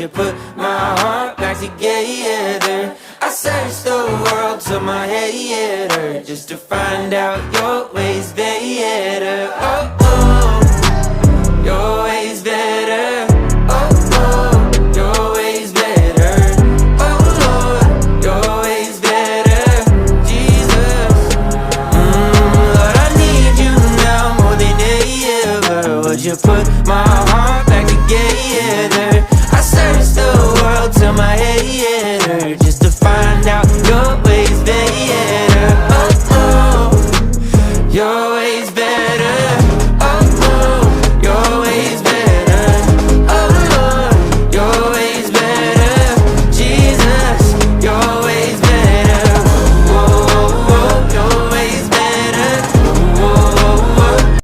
you put my heart back together? I searched the world till my head hurt, just to find out your ways better. Oh, oh, your ways better. Oh, oh, your ways better. Oh, Lord, your ways better. Jesus, Lord, I need you now more than ever. Would you put my